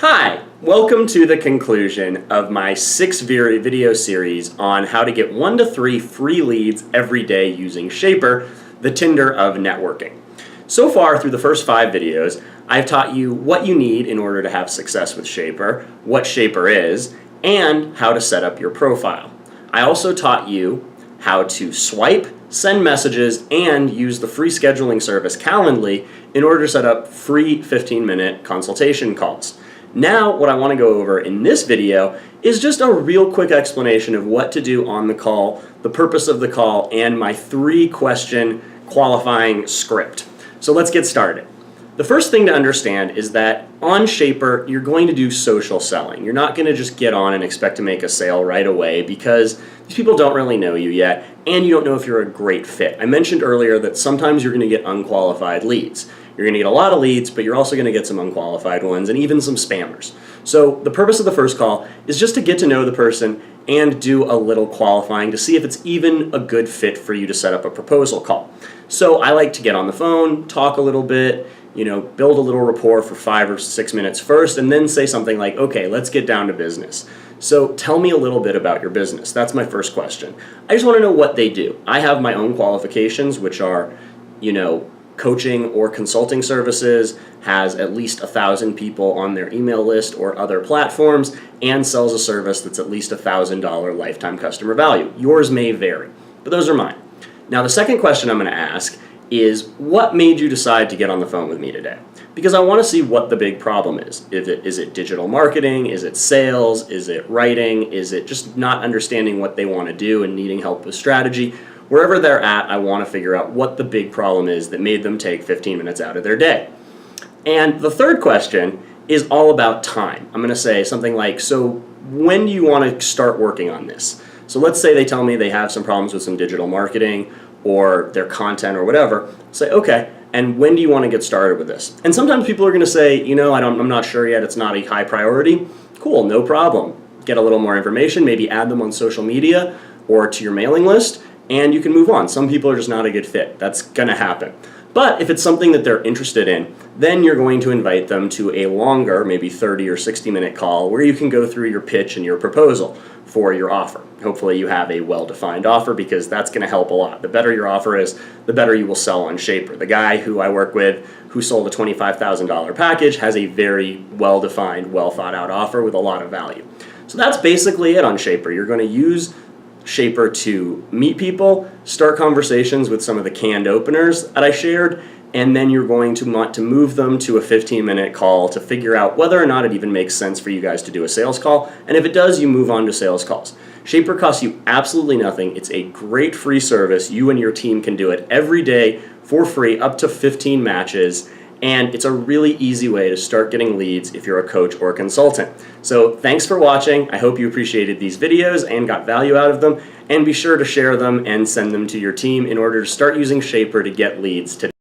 Hi, welcome to the conclusion of my 6 video series on how to get 1 to 3 free leads every day using Shapr, the Tinder of networking. So far, through the first 5 videos, I've taught you what you need in order to have success with Shapr, what Shapr is, and how to set up your profile. I also taught you how to swipe, send messages, and use the free scheduling service Calendly in order to set up free 15-minute consultation calls. Now, what I want to go over in this video is just a real quick explanation of what to do on the call, the purpose of the call, and my 3-question qualifying script. So let's get started. The first thing to understand is that on Shapr, you're going to do social selling. You're not going to just get on and expect to make a sale right away because these people don't really know you yet, and you don't know if you're a great fit. I mentioned earlier that sometimes you're going to get unqualified leads. You're going to get a lot of leads, but you're also going to get some unqualified ones and even some spammers. So the purpose of the first call is just to get to know the person and do a little qualifying to see if it's even a good fit for you to set up a proposal call. So I like to get on the phone, talk a little bit, build a little rapport for 5 or 6 minutes first, and then say something like, okay, let's get down to business. So tell me a little bit about your business. That's my first question. I just want to know what they do. I have my own qualifications, which are, coaching or consulting services, has at least 1,000 people on their email list or other platforms, and sells a service that's at least $1,000 lifetime customer value. Yours may vary, but those are mine. Now, the second question I'm going to ask is, what made you decide to get on the phone with me today? Because I want to see what the big problem is. Is it digital marketing? Is it sales? Is it writing? Is it just not understanding what they want to do and needing help with strategy? Wherever they're at, I want to figure out what the big problem is that made them take 15 minutes out of their day. And the third question is all about time. I'm going to say something like, so when do you want to start working on this? So let's say they tell me they have some problems with some digital marketing or their content or whatever. Say, okay, and when do you want to get started with this? And sometimes people are going to say, I'm not sure yet, it's not a high priority. Cool, no problem. Get a little more information, maybe add them on social media or to your mailing list, and you can move on. Some people are just not a good fit. That's going to happen. But if it's something that they're interested in, then you're going to invite them to a longer, maybe 30 or 60-minute call where you can go through your pitch and your proposal for your offer. Hopefully you have a well-defined offer because that's going to help a lot. The better your offer is, the better you will sell on Shapr. The guy who I work with who sold a $25,000 package has a very well-defined, well-thought-out offer with a lot of value. So that's basically it on Shapr. You're going to use Shapr to meet people, start conversations with some of the canned openers that I shared, and then you're going to want to move them to a 15-minute call to figure out whether or not it even makes sense for you guys to do a sales call, and if it does, you move on to sales calls. Shapr costs you absolutely nothing. It's a great free service. You and your team can do it every day for free, up to 15 matches, and it's a really easy way to start getting leads if you're a coach or a consultant. So thanks for watching. I hope you appreciated these videos and got value out of them, and be sure to share them and send them to your team in order to start using Shapr to get leads today.